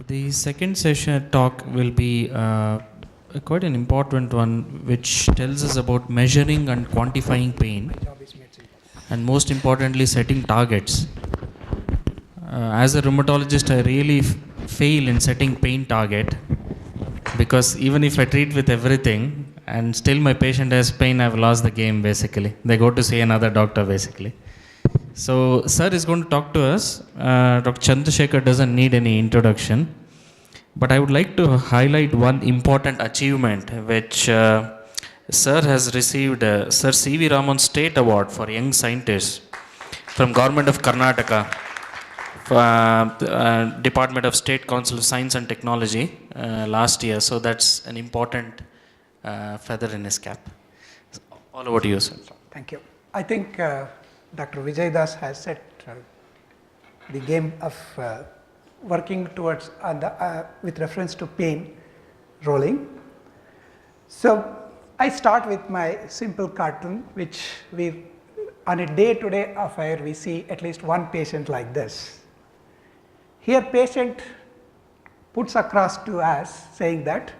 The second session talk will be quite an important one, which tells us about measuring and quantifying pain, and most importantly, setting targets. As a rheumatologist, I really fail in setting pain target, because even if I treat with everything and still my patient has pain, I've lost the game basically. They go to see another doctor basically. So, sir is going to talk to us. Dr. Chandrashekar doesn't need any introduction, but I would like to highlight one important achievement which sir has received Sir C.V. Raman State Award for Young Scientists from Government of Karnataka, Department of State Council of Science and Technology last year. So that's an important feather in his cap. All over to you, sir. Thank you. I think Dr. Vijay Das has set the game of working towards with reference to pain rolling. So I start with my simple cartoon, which we on a day-to-day affair we see at least one patient like this. Here patient puts across to us saying that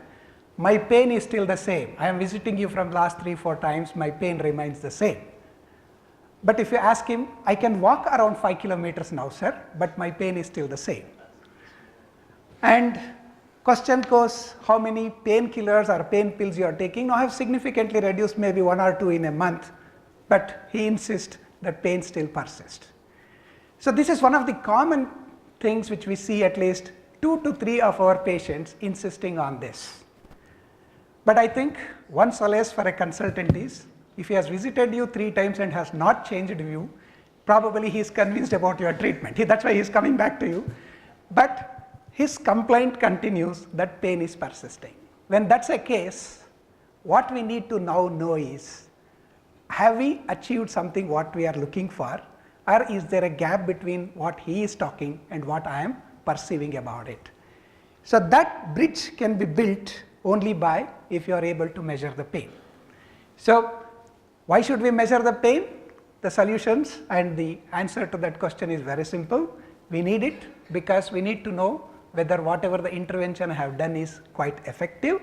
my pain is still the same. I am visiting you from last 3-4 times, my pain remains the same. But if you ask him, I can walk around 5 kilometers now, sir, but my pain is still the same. And question goes, how many painkillers or pain pills you are taking? Now I have significantly reduced, maybe 1 or 2 in a month, but he insists that pain still persists. So this is one of the common things which we see, at least 2 to 3 of our patients insisting on this. But I think one solace for a consultant is, if he has visited you 3 times and has not changed view, probably he is convinced about your treatment. That's why he is coming back to you. But his complaint continues that pain is persisting. When that's a case, what we need to now know is, have we achieved something what we are looking for, or is there a gap between what he is talking and what I am perceiving about it? So that bridge can be built only by if you are able to measure the pain. So why should we measure the pain? The solutions and the answer to that question is very simple. We need it because we need to know whether whatever the intervention I have done is quite effective,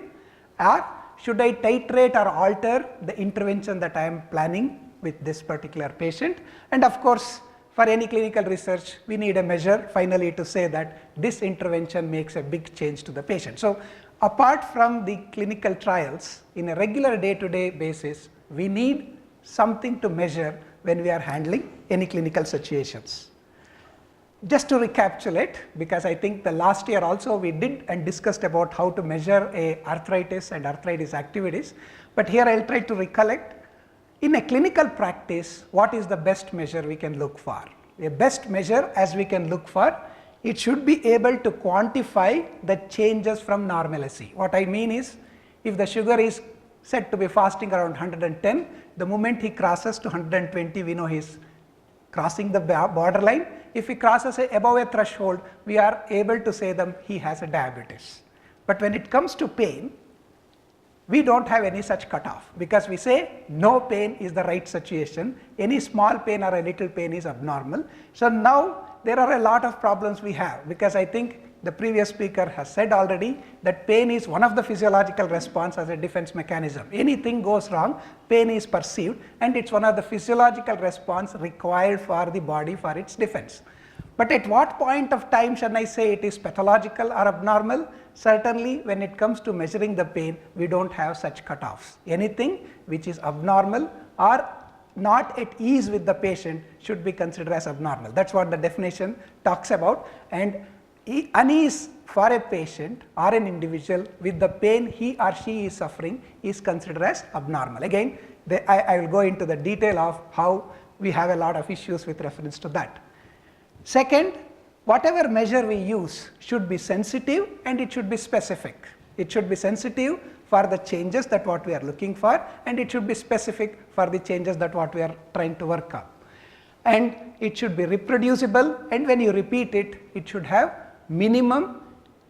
or should I titrate or alter the intervention that I am planning with this particular patient. And of course, for any clinical research, we need a measure finally to say that this intervention makes a big change to the patient. So apart from the clinical trials, in a regular day-to-day basis, we need something to measure when we are handling any clinical situations. Just to recapitulate, because I think the last year also we did and discussed about how to measure a arthritis and arthritis activities, but here I will try to recollect. In a clinical practice, what is the best measure we can look for? A best measure as we can look for, it should be able to quantify the changes from normalcy. What I mean is, if the sugar is said to be fasting around 110, the moment he crosses to 120, we know he is crossing the borderline. If he crosses above a threshold, we are able to say that he has a diabetes. But when it comes to pain, we don't have any such cutoff, because we say no pain is the right situation, any small pain or a little pain is abnormal. So now there are a lot of problems we have, because I think the previous speaker has said already that pain is one of the physiological response as a defense mechanism. Anything goes wrong, pain is perceived, and it's one of the physiological response required for the body for its defense. But at what point of time should I say it is pathological or abnormal? Certainly when it comes to measuring the pain, we don't have such cutoffs. Anything which is abnormal or not at ease with the patient should be considered as abnormal. That's what the definition talks about. And unease for a patient or an individual with the pain he or she is suffering is considered as abnormal. Again, I will go into the detail of how we have a lot of issues with reference to that. Second, whatever measure we use should be sensitive and it should be specific. It should be sensitive for the changes that what we are looking for, and it should be specific for the changes that what we are trying to work on. And it should be reproducible, and when you repeat it, it should have minimum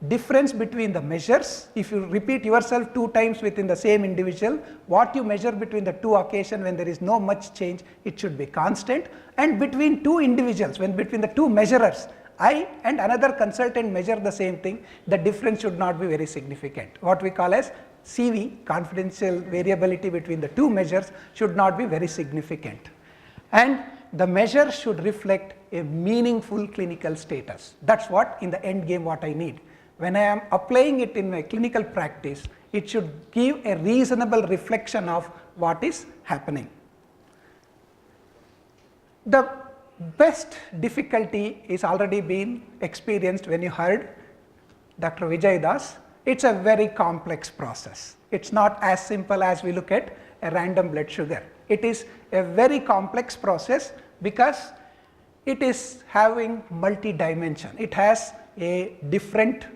difference between the measures. If you repeat yourself 2 times within the same individual, what you measure between the 2 occasions when there is no much change, it should be constant. And between 2 individuals, when between the 2 measurers, I and another consultant measure the same thing, the difference should not be very significant. What we call as CV, confidential variability between the two measures, should not be very significant. And the measure should reflect a meaningful clinical status. That's what in the end game what I need. When I am applying it in my clinical practice, it should give a reasonable reflection of what is happening. The best difficulty is already been experienced when you heard Dr. Vijay Das. It's a very complex process. It's not as simple as we look at a random blood sugar. It is a very complex process because it is having multi-dimension. It has a different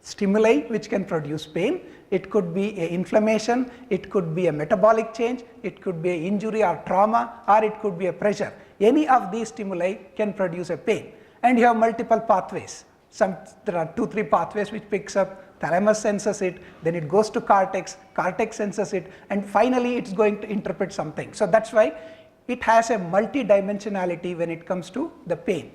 stimuli which can produce pain. It could be a inflammation, it could be a metabolic change, it could be an injury or trauma, or it could be a pressure. Any of these stimuli can produce a pain, and you have multiple pathways. There are 2-3 pathways which picks up, thalamus senses it, then it goes to cortex, cortex senses it, and finally it's going to interpret something. So that's why it has a multi-dimensionality when it comes to the pain.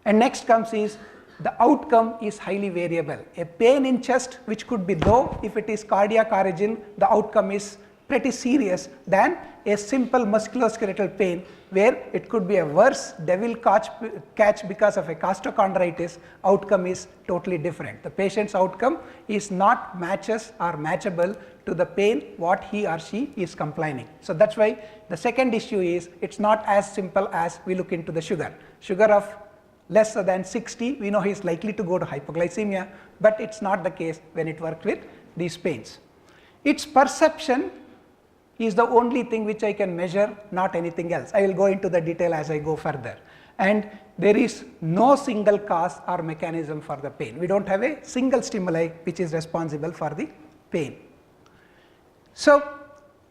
And next comes is the outcome is highly variable. A pain in chest which could be low, if it is cardiac origin, the outcome is pretty serious than a simple musculoskeletal pain where it could be a worse devil catch because of a costochondritis. Outcome is totally different. The patient's outcome is not matches or matchable to the pain what he or she is complaining. So that's why the second issue is it's not as simple as we look into the sugar. Sugar of less than 60, we know he is likely to go to hypoglycemia, but it's not the case when it works with these pains. Its perception is the only thing which I can measure, not anything else. I will go into the detail as I go further. And there is no single cause or mechanism for the pain. We don't have a single stimuli which is responsible for the pain. So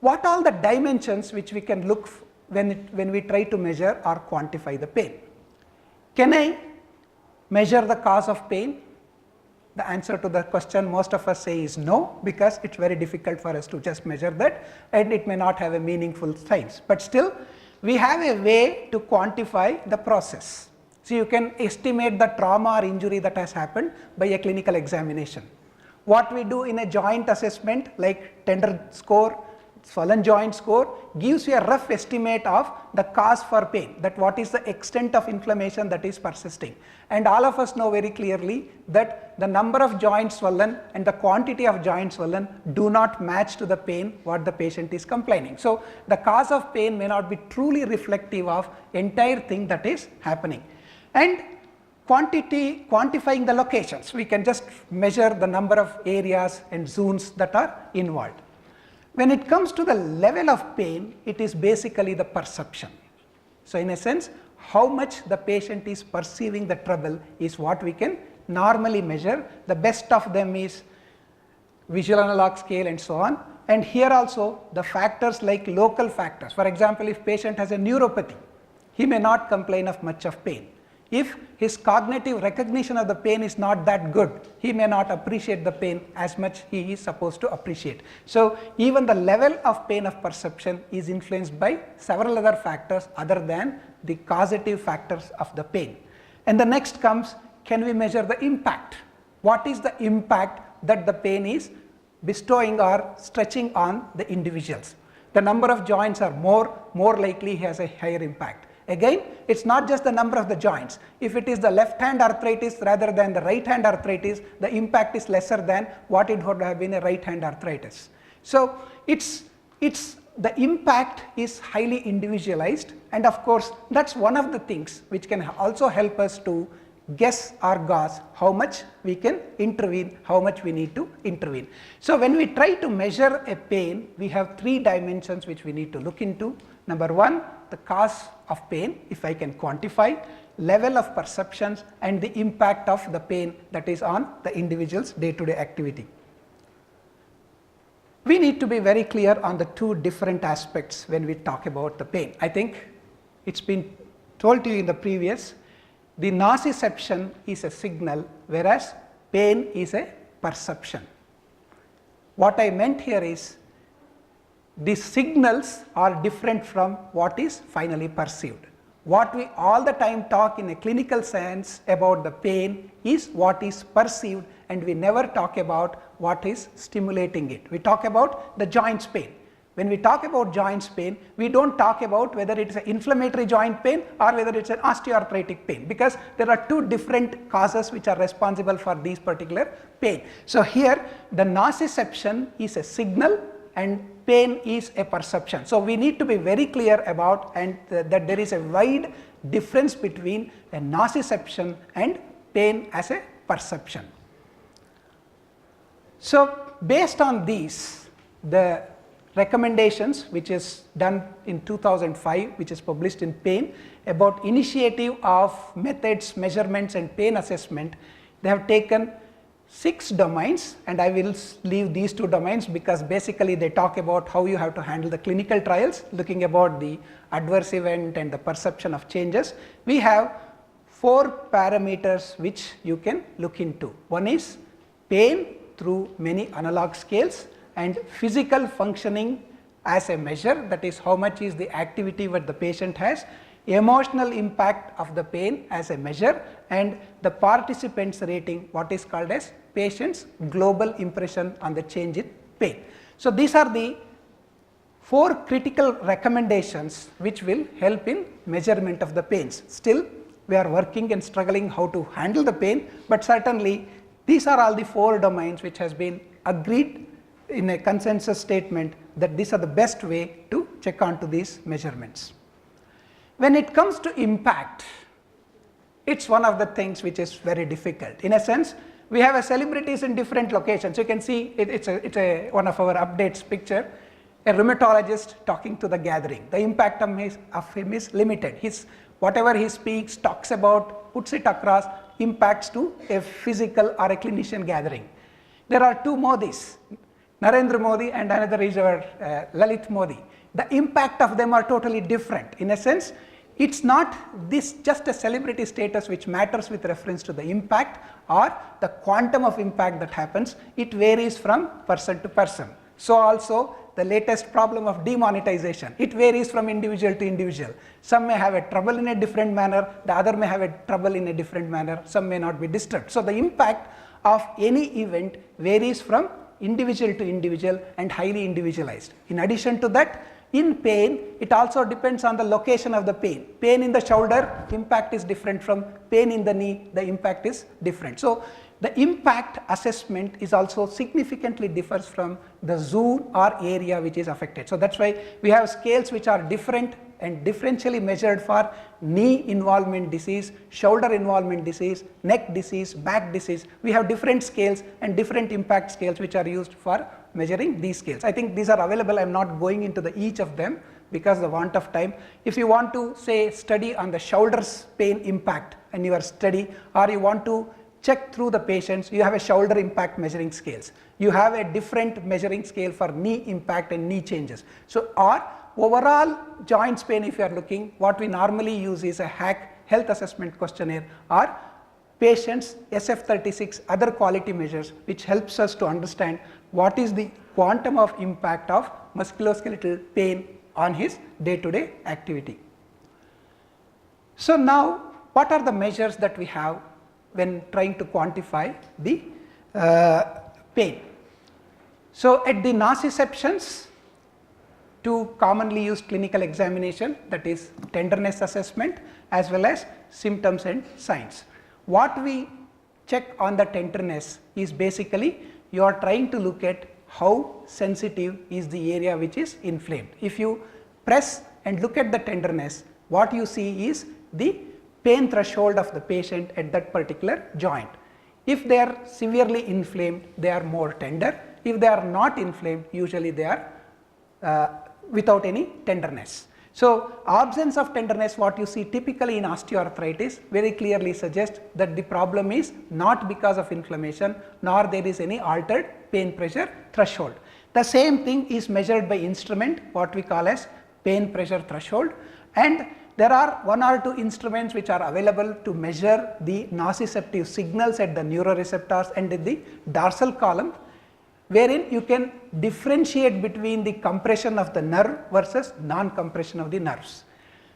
what all the dimensions which we can look when we try to measure or quantify the pain? Can I measure the cause of pain? The answer to the question most of us say is no, because it's very difficult for us to just measure that, and it may not have a meaningful science. But still, we have a way to quantify the process. So you can estimate the trauma or injury that has happened by a clinical examination. What we do in a joint assessment like tender score, swollen joint score, gives you a rough estimate of the cause for pain, that what is the extent of inflammation that is persisting. And all of us know very clearly that the number of joints swollen and the quantity of joints swollen do not match to the pain what the patient is complaining. So the cause of pain may not be truly reflective of entire thing that is happening. And quantifying the locations, we can just measure the number of areas and zones that are involved. When it comes to the level of pain, it is basically the perception. So in a sense, how much the patient is perceiving the trouble is what we can normally measure. The best of them is visual analog scale and so on. And here also the factors like local factors. For example, if patient has a neuropathy, he may not complain of much of pain. If his cognitive recognition of the pain is not that good, he may not appreciate the pain as much he is supposed to appreciate. So even the level of pain of perception is influenced by several other factors other than the causative factors of the pain. And the next comes, can we measure the impact? What is the impact that the pain is bestowing or stretching on the individuals? The number of joints are more likely he has a higher impact. Again, it's not just the number of the joints. If it is the left hand arthritis rather than the right hand arthritis, the impact is lesser than what it would have been a right hand arthritis. So it's the impact is highly individualized, and of course that's one of the things which can also help us to guess or gauge how much we can intervene, how much we need to intervene. So when we try to measure a pain, we have 3 dimensions which we need to look into. Number 1, the cause of pain, if I can quantify, level of perceptions, and the impact of the pain that is on the individual's day-to-day activity. We need to be very clear on the 2 different aspects when we talk about the pain. I think it's been told to you in the previous, the nociception is a signal, whereas pain is a perception. What I meant here is, the signals are different from what is finally perceived. What we all the time talk in a clinical sense about the pain is what is perceived, and we never talk about what is stimulating it. We talk about the joints pain. When we talk about joints pain, we do not talk about whether it is an inflammatory joint pain or whether it is an osteoarthritic pain, because there are two different causes which are responsible for these particular pain. So here the nociception is a signal and pain is a perception. So we need to be very clear about that there is a wide difference between a nociception and pain as a perception. So based on these, the recommendations which is done in 2005, which is published in Pain, about initiative of methods, measurements and pain assessment, they have taken 6 domains, and I will leave these 2 domains because basically they talk about how you have to handle the clinical trials, looking about the adverse event and the perception of changes. We have 4 parameters which you can look into. One is pain through many analog scales, and physical functioning as a measure, that is how much is the activity what the patient has, emotional impact of the pain as a measure, and the participants rating, what is called as patient's global impression on the change in pain. So these are the 4 critical recommendations which will help in measurement of the pains. Still we are working and struggling how to handle the pain, but certainly these are all the 4 domains which has been agreed in a consensus statement that these are the best way to check onto these measurements. When it comes to impact, it is one of the things which is very difficult. In a sense, we have a celebrities in different locations. You can see it's a one of our updates picture, a rheumatologist talking to the gathering. The impact of him is limited. Whatever he speaks, talks about, puts it across, impacts to a physical or a clinician gathering. There are 2 Modis, Narendra Modi and another is our Lalit Modi. The impact of them are totally different. In a sense, it's not this just a celebrity status which matters with reference to the impact or the quantum of impact that happens. It varies from person to person. So also the latest problem of demonetization, it varies from individual to individual. Some may have a trouble in a different manner, the other may have a trouble in a different manner, some may not be disturbed. So the impact of any event varies from individual to individual and highly individualized. In addition to that, in pain, it also depends on the location of the pain. Pain in the shoulder, impact is different from pain in the knee, the impact is different. So the impact assessment is also significantly differs from the zone or area which is affected. So that's why we have scales which are different and differentially measured for knee involvement disease, shoulder involvement disease, neck disease, back disease. We have different scales and different impact scales which are used for measuring these scales. I think these are available. I am not going into each of them because of the want of time. If you want to say study on the shoulders pain impact in your study, or you want to check through the patients, you have a shoulder impact measuring scales. You have a different measuring scale for knee impact and knee changes. So or overall joints pain, if you are looking, what we normally use is a HAC health assessment questionnaire or patients SF36 other quality measures, which helps us to understand what is the quantum of impact of musculoskeletal pain on his day-to-day activity. So now what are the measures that we have when trying to quantify the pain? So at the nociceptions, 2 commonly used clinical examination, that is tenderness assessment as well as symptoms and signs. What we check on the tenderness is basically you are trying to look at how sensitive is the area which is inflamed. If you press and look at the tenderness, what you see is the pain threshold of the patient at that particular joint. If they are severely inflamed, they are more tender. If they are not inflamed, usually they are without any tenderness. So absence of tenderness, what you see typically in osteoarthritis, very clearly suggests that the problem is not because of inflammation, nor there is any altered pain pressure threshold. The same thing is measured by instrument, what we call as pain pressure threshold, and there are 1 or 2 instruments which are available to measure the nociceptive signals at the neuroreceptors and in the dorsal column, wherein you can differentiate between the compression of the nerve versus non-compression of the nerves.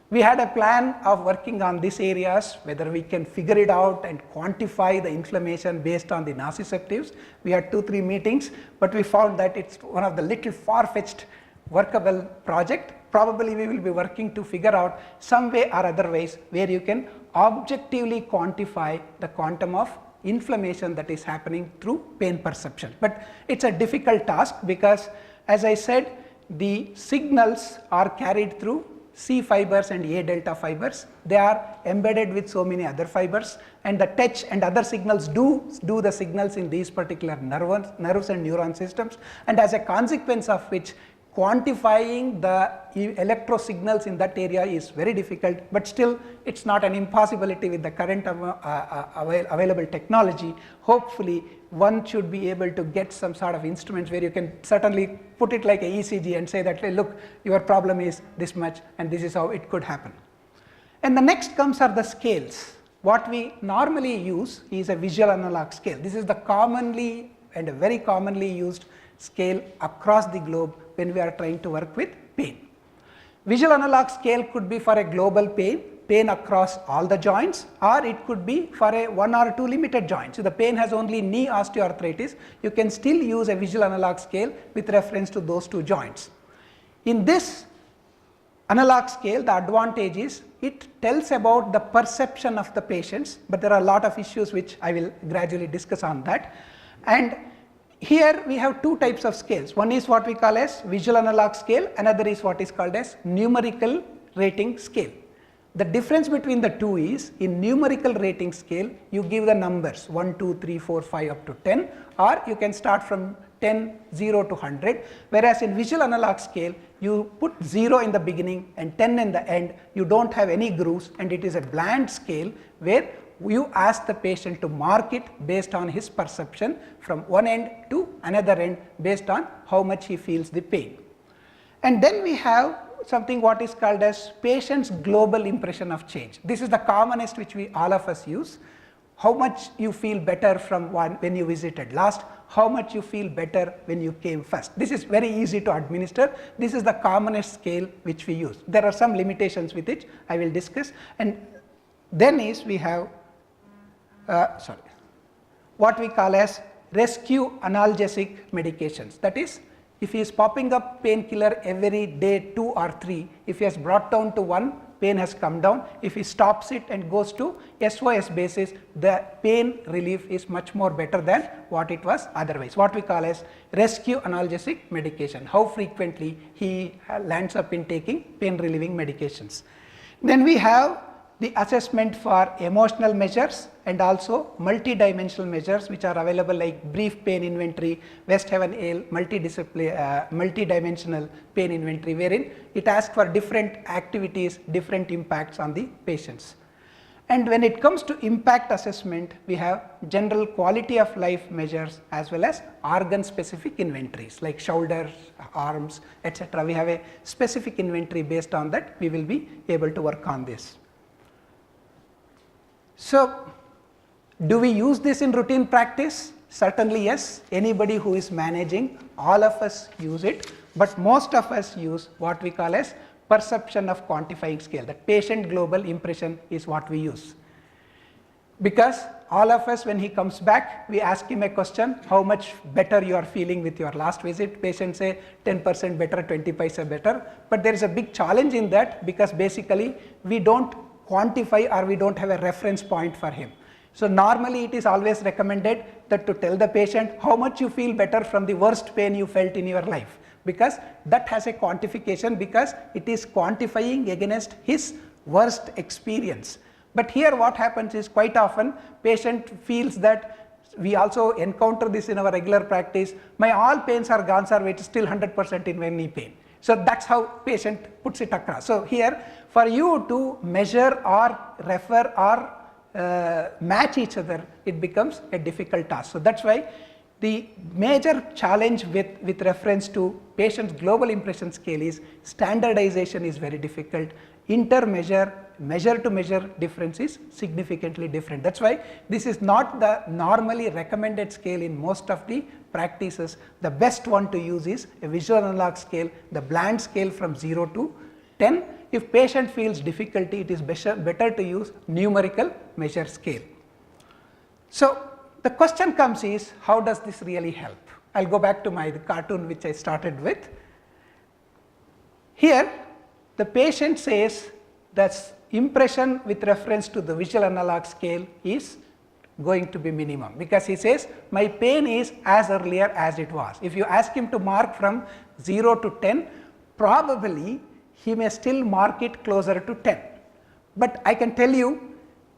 We had a plan of working on these areas, whether we can figure it out and quantify the inflammation based on the nociceptives. We had 2-3 meetings, but we found that it's one of the little far-fetched workable project. Probably we will be working to figure out some way or otherwise where you can objectively quantify the quantum of inflammation that is happening through pain perception. But it's a difficult task because, as I said, the signals are carried through C fibers and A delta fibers. They are embedded with so many other fibers, and the touch and other signals do the signals in these particular nerves and neuron systems, and as a consequence of which quantifying the electro signals in that area is very difficult, but still it's not an impossibility with the current available technology. Hopefully one should be able to get some sort of instruments where you can certainly put it like a ECG and say that, hey, look, your problem is this much and this is how it could happen. And the next comes are the scales. What we normally use is a visual analog scale. This is the commonly and a very commonly used scale across the globe when we are trying to work with pain. Visual analog scale could be for a global pain across all the joints, or it could be for a 1 or 2 limited joints. So the pain has only knee osteoarthritis, you can still use a visual analog scale with reference to those 2 joints. In this analog scale, the advantage is it tells about the perception of the patients, but there are a lot of issues which I will gradually discuss on that. And here we have 2 types of scales. One is what we call as visual analog scale, another is what is called as numerical rating scale. The difference between the 2 is, in numerical rating scale you give the numbers 1, 2, 3, 4, 5 up to 10, or you can start from 10, 0 to 100, whereas in visual analog scale you put 0 in the beginning and 10 in the end. You don't have any grooves, and it is a bland scale where you ask the patient to mark it based on his perception from one end to another end based on how much he feels the pain. And then we have something what is called as patient's global impression of change. This is the commonest which we all of us use. How much you feel better from when you visited last, how much you feel better when you came first. This is very easy to administer. This is the commonest scale which we use. There are some limitations with it, I will discuss. And then is we have what we call as rescue analgesic medications. That is, if he is popping up painkiller every day 2 or 3, if he has brought down to 1, pain has come down. If he stops it and goes to SOS basis, the pain relief is much more better than what it was otherwise. What we call as rescue analgesic medication. How frequently he lands up in taking pain relieving medications. Then we have the assessment for emotional measures and also multidimensional measures which are available, like brief pain inventory, West Haven Ale multidimensional pain inventory, wherein it asks for different activities, different impacts on the patients. And when it comes to impact assessment, we have general quality of life measures as well as organ specific inventories like shoulders, arms, etc. We have a specific inventory. Based on that we will be able to work on this. So, do we use this in routine practice? Certainly yes. Anybody who is managing, all of us use it, but most of us use what we call as perception of quantifying scale. That patient global impression is what we use. Because all of us, when he comes back, we ask him a question, how much better you are feeling with your last visit. Patients say 10% better, 20 paisa better, but there is a big challenge in that, because basically we don't quantify or we don't have a reference point for him. So normally it is always recommended that to tell the patient how much you feel better from the worst pain you felt in your life, because that has a quantification, because it is quantifying against his worst experience. But here what happens is, quite often patient feels that, we also encounter this in our regular practice, my all pains are gone sir, it is still 100% in my knee pain. So that's how patient puts it across. So here, for you to measure or refer or match each other, it becomes a difficult task. So that's why the major challenge with reference to patient's global impression scale is standardization is very difficult. Intermeasure, measure to measure difference is significantly different. That's why this is not the normally recommended scale in most of the practices. The best one to use is a visual analog scale, the bland scale from 0 to 10, If patient feels difficulty, it is better to use numerical measure scale. So the question comes is, how does this really help? I will go back to my cartoon which I started with. Here the patient says that impression with reference to the visual analog scale is going to be minimum, because he says my pain is as earlier as it was. If you ask him to mark from 0 to 10, probably he may still mark it closer to 10. But I can tell you,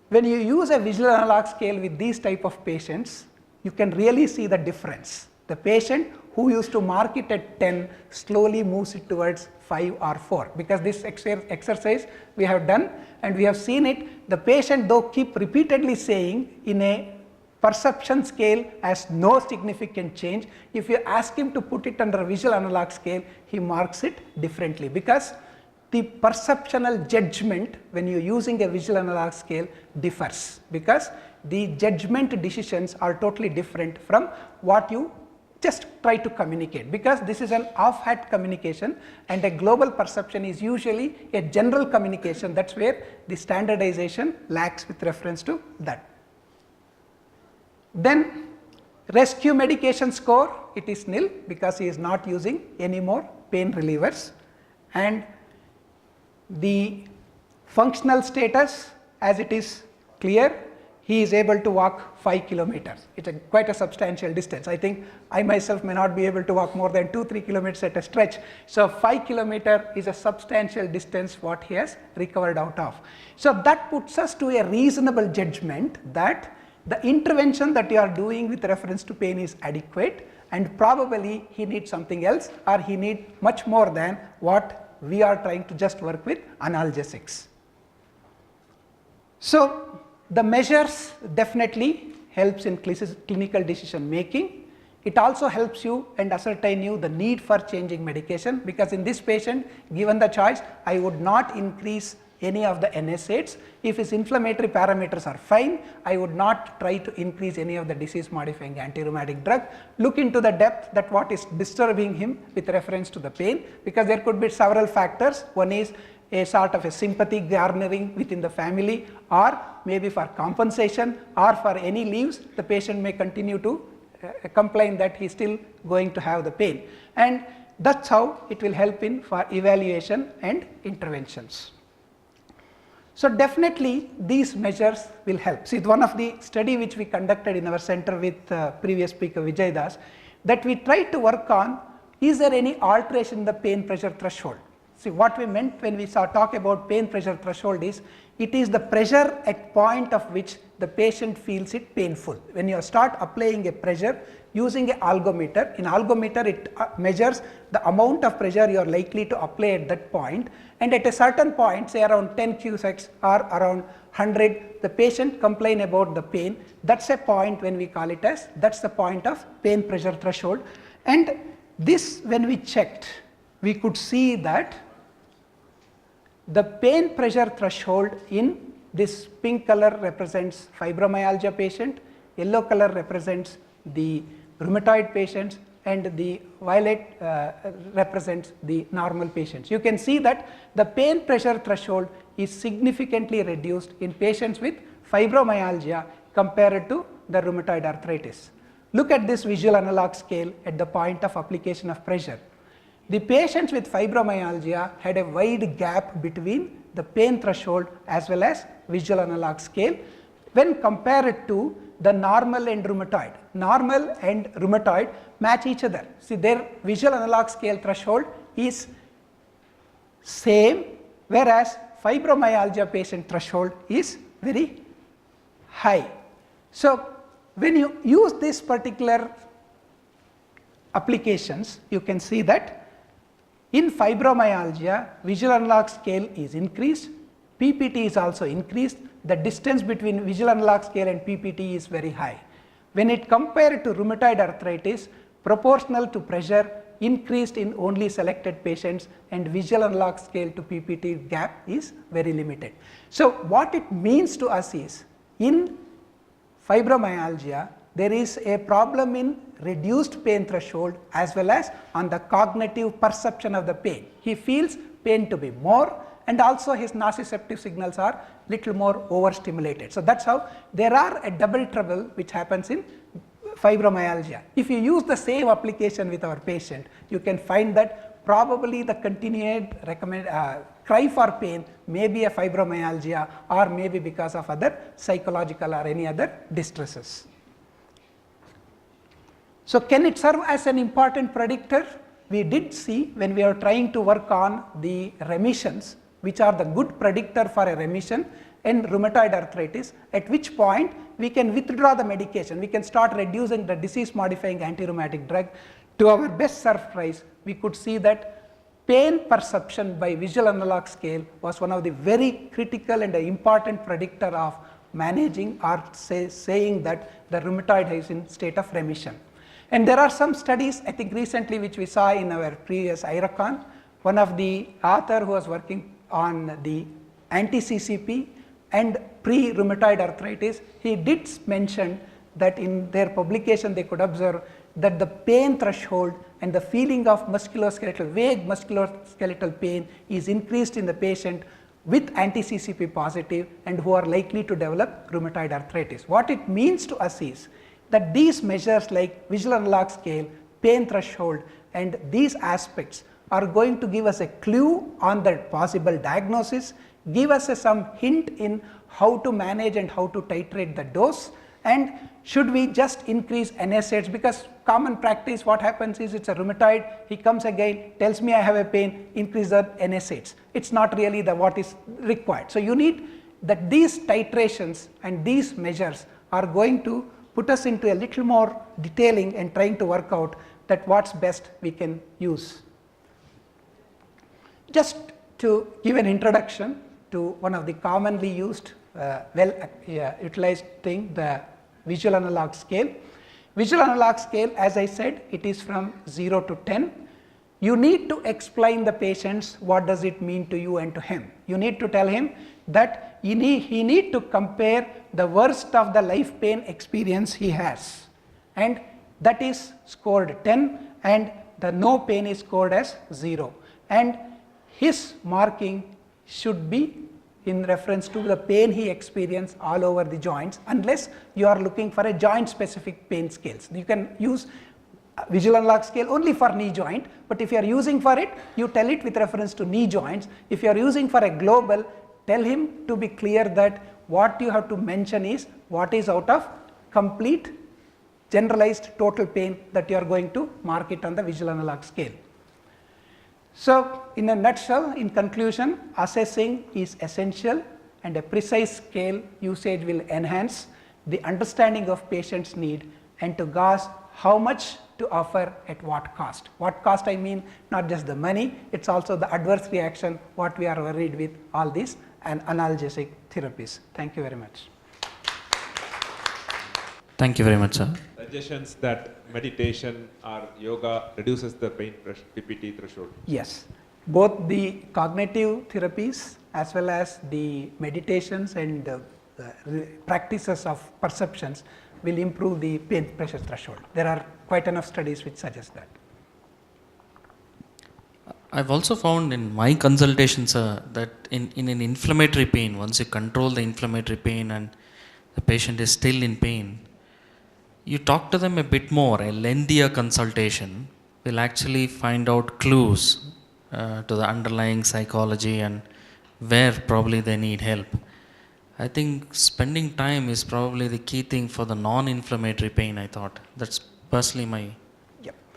when you use a visual analog scale with these type of patients, you can really see the difference. The patient who used to mark it at 10 slowly moves it towards 5 or 4, because this exercise we have done and we have seen it. The patient though keep repeatedly saying in a perception scale has no significant change. If you ask him to put it under visual analog scale, he marks it differently, because the perceptual judgment when you are using a visual analog scale differs, because the judgment decisions are totally different from what you just try to communicate, because this is an off-hat communication and a global perception is usually a general communication. That is where the standardization lacks with reference to that. Then rescue medication score, it is nil, because he is not using any more pain relievers. And the functional status, as it is clear, he is able to walk 5 kilometers. It is quite a substantial distance. I think I myself may not be able to walk more than 2-3 kilometers at a stretch. So 5 kilometers is a substantial distance what he has recovered out of. So that puts us to a reasonable judgment that the intervention that you are doing with reference to pain is adequate, and probably he needs something else, or he needs much more than what we are trying to just work with analgesics. So the measures definitely helps in clinical decision making. It also helps you and ascertain you the need for changing medication, because in this patient, given the choice, I would not increase any of the NSAIDs. If his inflammatory parameters are fine, I would not try to increase any of the disease modifying antirheumatic drug. Look into the depth that what is disturbing him with reference to the pain, because there could be several factors. One is a sort of a sympathy garnering within the family, or maybe for compensation, or for any leaves the patient may continue to complain that he is still going to have the pain, and that is how it will help in for evaluation and interventions. So definitely these measures will help. See, one of the study which we conducted in our center with previous speaker Vijay Das, that we tried to work on, is there any alteration in the pain pressure threshold. See, what we meant when we talk about pain pressure threshold is, it is the pressure at point of which the patient feels it painful. When you start applying a pressure using an algometer, in algometer it measures the amount of pressure you are likely to apply at that point, and at a certain point, say around 10 cusecs or around 100, the patient complain about the pain. That is a point when we call it as, that is the point of pain pressure threshold. And this, when we checked, we could see that the pain pressure threshold in this pink color represents fibromyalgia patient, yellow color represents the rheumatoid patients, and the violet represents the normal patients. You can see that the pain pressure threshold is significantly reduced in patients with fibromyalgia compared to the rheumatoid arthritis. Look at this visual analog scale at the point of application of pressure. The patients with fibromyalgia had a wide gap between the pain threshold as well as visual analog scale when compared to the normal and rheumatoid. Normal and rheumatoid match each other. See, their visual analog scale threshold is same, whereas fibromyalgia patient threshold is very high. So when you use this particular applications, you can see that in fibromyalgia, visual analog scale is increased, PPT is also increased, the distance between visual analog scale and PPT is very high. When it compared to rheumatoid arthritis, proportional to pressure increased in only selected patients, and visual analog scale to PPT gap is very limited. So what it means to us is, in fibromyalgia, there is a problem in reduced pain threshold as well as on the cognitive perception of the pain. He feels pain to be more, and also his nociceptive signals are little more overstimulated. So that's how there are a double trouble which happens in fibromyalgia. If you use the same application with our patient, you can find that probably the continued cry for pain may be a fibromyalgia or maybe because of other psychological or any other distresses. So can it serve as an important predictor? We did see when we are trying to work on the remissions, which are the good predictor for a remission in rheumatoid arthritis, at which point we can withdraw the medication, we can start reducing the disease modifying anti-rheumatic drug. To our best surprise, we could see that pain perception by visual analog scale was one of the very critical and important predictor of managing or saying that the rheumatoid is in state of remission. And there are some studies, I think recently, which we saw in our previous IROCON. One of the author who was working on the anti-CCP and pre-rheumatoid arthritis, he did mention that in their publication they could observe that the pain threshold and the feeling of musculoskeletal, vague musculoskeletal pain is increased in the patient with anti-CCP positive and who are likely to develop rheumatoid arthritis. What it means to us is that these measures like visual analog scale, pain threshold, and these aspects are going to give us a clue on the possible diagnosis, give us some hint in how to manage and how to titrate the dose, and should we just increase NSAIDs, because common practice what happens is it's a rheumatoid, he comes again, tells me I have a pain, increase the NSAIDs. It's not really what is required. So you need that these titrations and these measures are going to put us into a little more detailing and trying to work out that what's best we can use. Just to give an introduction to one of the commonly used, utilized thing, the visual analog scale. Visual analog scale, as I said, it is from 0 to 10. You need to explain the patients what does it mean to you and to him. You need to tell him that he need to compare the worst of the life pain experience he has, and that is scored 10, and the no pain is scored as 0, and his marking should be in reference to the pain he experienced all over the joints, unless you are looking for a joint specific pain scales. You can use visual analog scale only for knee joint, but if you are using for it, you tell it with reference to knee joints. If you are using for a global, tell him to be clear that what you have to mention is what is out of complete generalized total pain that you are going to mark it on the visual analog scale. So in a nutshell, in conclusion, assessing is essential, and a precise scale usage will enhance the understanding of patient's need and to gauge how much to offer at what cost. What cost I mean not just the money, it's also the adverse reaction what we are worried with all these and analgesic therapies. Thank you very much. Thank you very much, sir. Suggestions that meditation or yoga reduces the pain PPT threshold. Yes, both the cognitive therapies as well as the meditations and practices of perceptions will improve the pain pressure threshold. There are quite enough studies which suggest that. I've also found in my consultations that in an inflammatory pain, once you control the inflammatory pain and the patient is still in pain, you talk to them a bit more. A lengthier consultation will actually find out clues to the underlying psychology and where probably they need help. I think spending time is probably the key thing for the non-inflammatory pain, I thought. That's personally my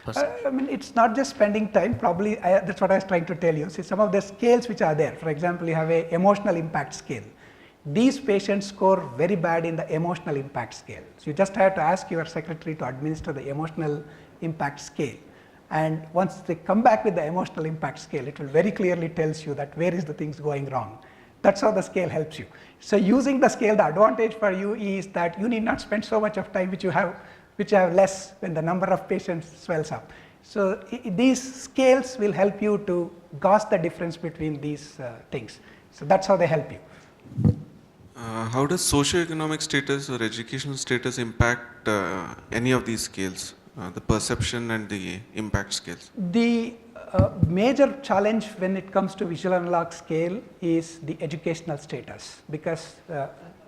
I mean, it's not just spending time, probably that's what I was trying to tell you. See, some of the scales which are there, for example, you have a emotional impact scale. These patients score very bad in the emotional impact scale. So you just have to ask your secretary to administer the emotional impact scale. And once they come back with the emotional impact scale, it will very clearly tells you that where is the things going wrong. That's how the scale helps you. So using the scale, the advantage for you is that you need not spend so much of time which you have less when the number of patients swells up. So these scales will help you to gauge the difference between these things. So that's how they help you. How does socioeconomic status or educational status impact any of these scales, the perception and the impact scales? The Major challenge when it comes to visual analog scale is the educational status, because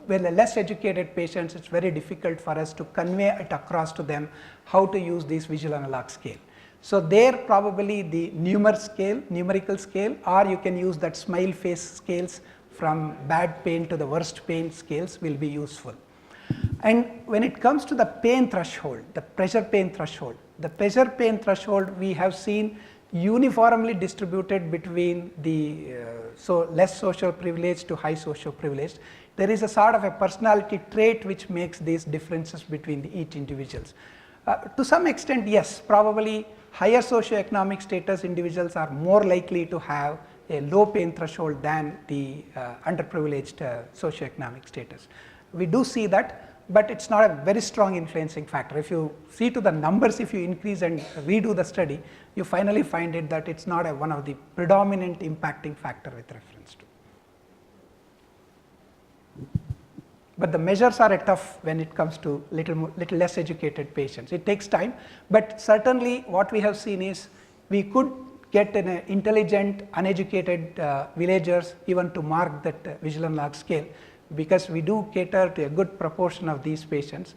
when the less educated patients, it's very difficult for us to convey it across to them how to use this visual analog scale. So there probably the numerical scale, or you can use that smile face scales from bad pain to the worst pain scales will be useful. And when it comes to the pain threshold, the pressure pain threshold, we have seen uniformly distributed between the less social privilege to high social privilege. There is a sort of a personality trait which makes these differences between each individuals. To some extent, yes, probably higher socioeconomic status individuals are more likely to have a low pain threshold than the underprivileged socioeconomic status. We do see that, but it's not a very strong influencing factor. If you see to the numbers, if you increase and redo the study, you finally find it that it's not one of the predominant impacting factor with reference to. But the measures are tough when it comes to little less educated patients. It takes time, but certainly what we have seen is we could get an intelligent, uneducated villagers even to mark that visual analog scale, because we do cater to a good proportion of these patients.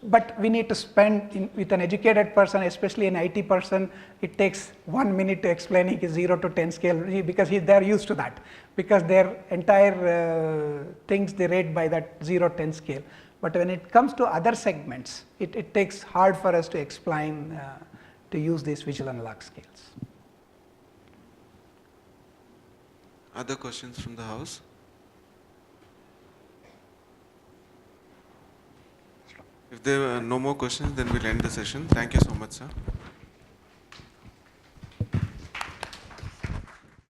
But we need to spend, with an educated person, especially an IT person, it takes 1 minute to explaining a 0 to 10 scale, because they're used to that, because their entire things they rate by that 0 to 10 scale. But when it comes to other segments, it takes hard for us to explain, to use these visual analog scales. Other questions from the house? If there are no more questions, then we'll end the session. Thank you so much, sir.